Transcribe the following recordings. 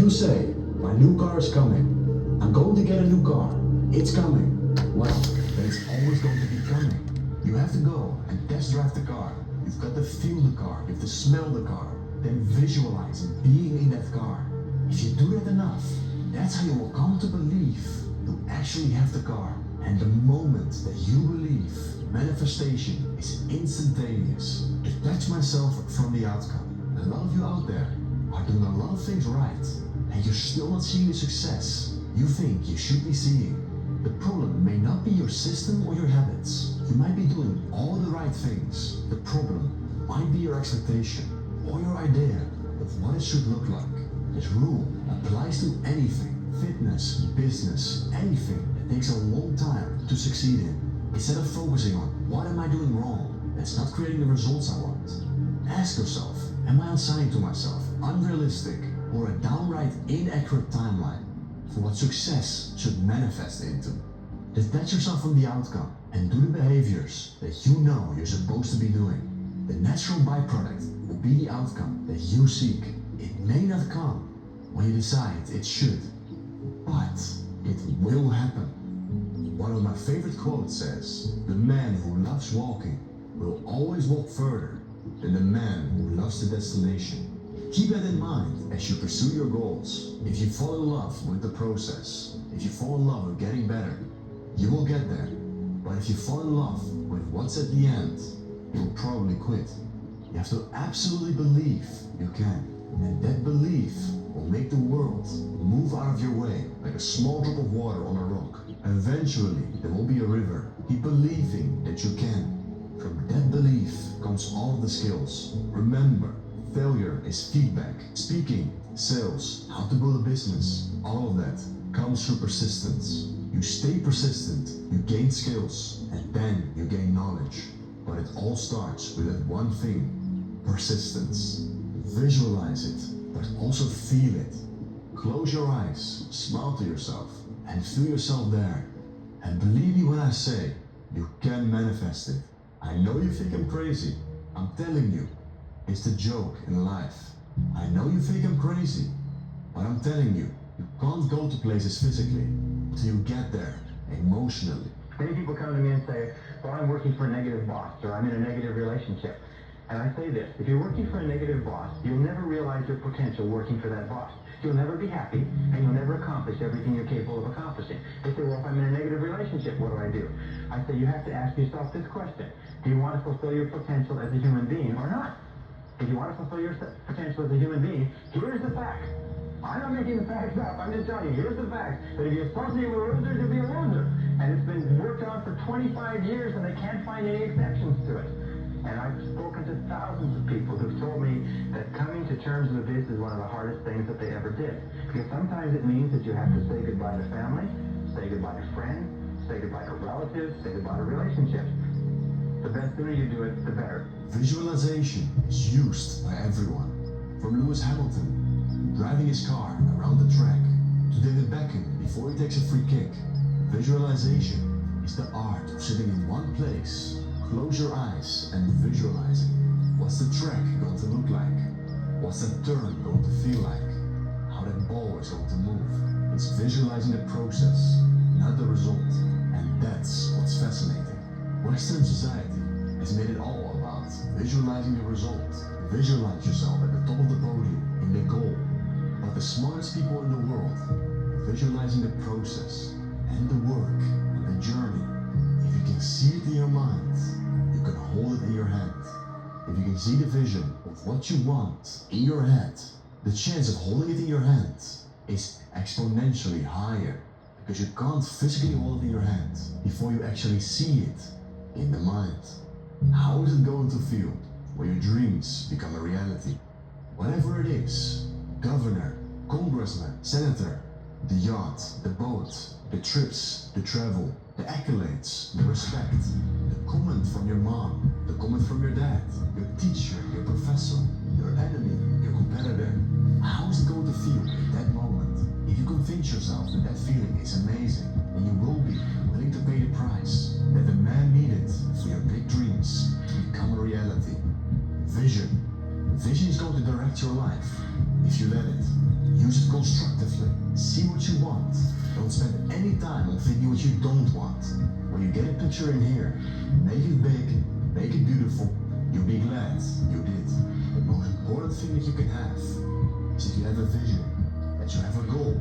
you say, my new car is coming, I'm going to get a new car, it's coming, well, then it's always going to be coming. You have to go and test drive the car. You've got to feel the car, you have to smell the car, then visualize being in that car. If you do that enough, that's how you will come to believe you actually have the car. And the moment that you believe, manifestation is instantaneous. Detach myself from the outcome. A lot of you out there are doing a lot of things right, and you're still not seeing the success you think you should be seeing. The problem may not be your system or your habits. You might be doing all the right things. The problem might be your expectation or your idea of what it should look like. This rule applies to anything, fitness, business, anything that takes a long time to succeed in. Instead of focusing on what am I doing wrong, that's not creating the results I want. Ask yourself, am I assigning to myself unrealistic or a downright inaccurate timeline for what success should manifest into? Detach yourself from the outcome and do the behaviors that you know you're supposed to be doing. The natural byproduct will be the outcome that you seek. It may not come when you decide it should, but it will happen. One of my favorite quotes says, "The man who loves walking will always walk further than the man who loves the destination." Keep that in mind as you pursue your goals. If you fall in love with the process, if you fall in love with getting better, you will get there. But if you fall in love with what's at the end, you'll probably quit. You have to absolutely believe you can. And that belief will make the world move out of your way like a small drop of water on a rock. Eventually, there will be a river. Keep believing that you can. From that belief comes all of the skills. Remember, failure is feedback. Speaking, sales, how to build a business, all of that comes through persistence. You stay persistent, you gain skills, and then you gain knowledge. But it all starts with that one thing, persistence. Visualize it, but also feel it. Close your eyes, smile to yourself, and feel yourself there. And believe me when I say, you can manifest it. I know you think I'm crazy. I'm telling you, it's the joke in life. I know you think I'm crazy, but I'm telling you, you can't go to places physically until you get there emotionally. Many people come to me and say, well, I'm working for a negative boss, or I'm in a negative relationship. And I say this, if you're working for a negative boss, you'll never realize your potential working for that boss. You'll never be happy, and you'll never accomplish everything you're capable of accomplishing. They say, well, if I'm in a negative relationship, what do? I say, you have to ask yourself this question. Do you want to fulfill your potential as a human being or not? If you want to fulfill your potential as a human being, here's the fact. I'm not making the facts up, I'm just telling you, here's the fact. That if you're supposed to be a loser, you'll be a loser. And it's been worked on for 25 years, and they can't find any exceptions to it. And I've spoken to thousands of people who've told me that coming to terms with this is one of the hardest things that they ever did. Because sometimes it means that you have to say goodbye to family, say goodbye to friends, say goodbye to relatives, say goodbye to relationships. The sooner you do it, the better. Visualization is used by everyone. From Lewis Hamilton, driving his car around the track, to David Beckham before he takes a free kick. Visualization is the art of sitting in one place. Close your eyes and visualize it. What's the track going to look like? What's that turn going to feel like? How that ball is going to move. It's visualizing the process, not the result. And that's what's fascinating. Western society has made it all about visualizing the result. Visualize yourself at the top of the podium in the goal. But the smartest people in the world are visualizing the process and the work and the journey. If you can see it in your mind, you can hold it in your hand. If you can see the vision of what you want in your head, the chance of holding it in your hand is exponentially higher, because you can't physically hold it in your hand before you actually see it in the mind. How is it going to feel when your dreams become a reality? Whatever it is, governor, congressman, senator, the yacht, the boat, the trips, the travel, the accolades, the respect, the comment from your mom, the comment from your dad, your teacher, your professor, your enemy, your competitor. How is it going to feel in that moment? If you convince yourself that that feeling is amazing, then you will be willing to pay the price that the man needed for your big dreams to become a reality. Vision. Vision is going to direct your life if you let it. Use it constructively. proactively. See what you want. Don't spend any time on thinking what you don't want. When you get a picture in here, make it big, make it beautiful. You'll be glad you did. The most important thing that you can have is if you have a vision, that you have a goal.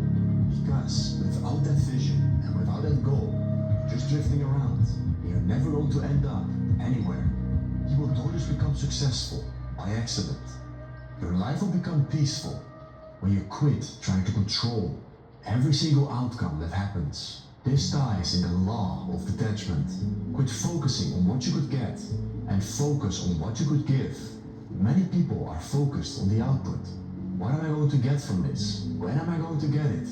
Because without that vision and without that goal, you're just drifting around. You're never going to end up anywhere. You will not just become successful by accident. Your life will become peaceful when you quit trying to control every single outcome that happens. This ties in the law of detachment. Quit focusing on what you could get and focus on what you could give. Many people are focused on the output. What am I going to get from this? When am I going to get it?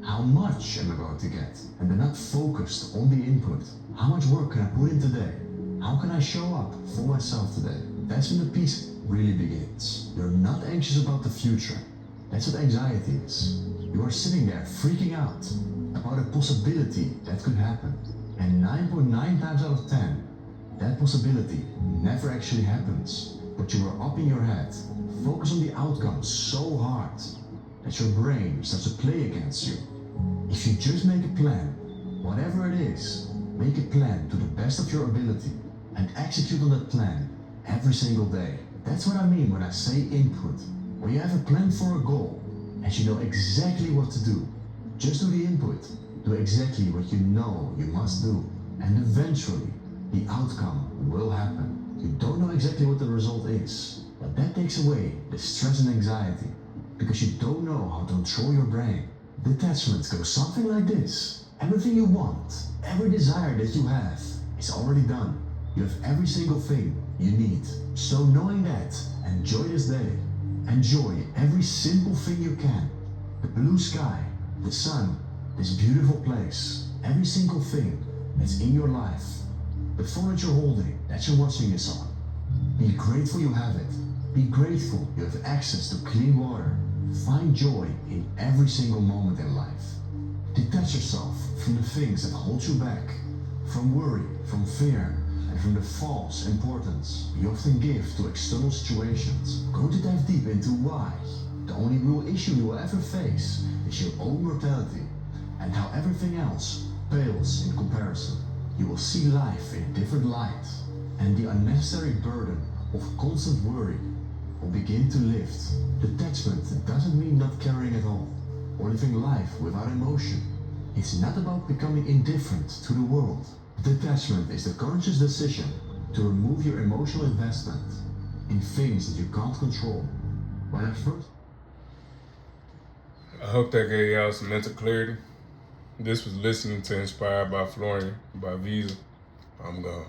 How much am I going to get? And they're not focused on the input. How much work can I put in today? How can I show up for myself today? That's when the peace really begins. You're not anxious about the future. That's what anxiety is. You are sitting there freaking out about a possibility that could happen. And 9.9 times out of 10, that possibility never actually happens. But you are up in your head, focus on the outcome so hard that your brain starts to play against you. If you just make a plan, whatever it is, make a plan to the best of your ability and execute on that plan every single day. That's what I mean when I say input. When you have a plan for a goal and you know exactly what to do, just do the input. Do exactly what you know you must do. And eventually, the outcome will happen. You don't know exactly what the result is, but that takes away the stress and anxiety because you don't know how to control your brain. Detachment goes something like this. Everything you want, every desire that you have is already done. You have every single thing you need. So knowing that, enjoy this day. Enjoy every simple thing you can. The blue sky, the sun, this beautiful place, every single thing that's in your life. The phone that you're holding, that you're watching this on. Be grateful you have it. Be grateful you have access to clean water. Find joy in every single moment in life. Detach yourself from the things that hold you back, from worry, from fear, and from the false importance you often give to external situations. Go to dive deep into why. The only real issue you will ever face is your own mortality, and how everything else pales in comparison. You will see life in a different light, and the unnecessary burden of constant worry will begin to lift. Detachment doesn't mean not caring at all, or living life without emotion. It's not about becoming indifferent to the world. Detachment is the conscious decision to remove your emotional investment in things that you can't control. When at first... I hope that gave y'all some mental clarity. This was Listening to Inspired by Florian by Visa. I'm gone.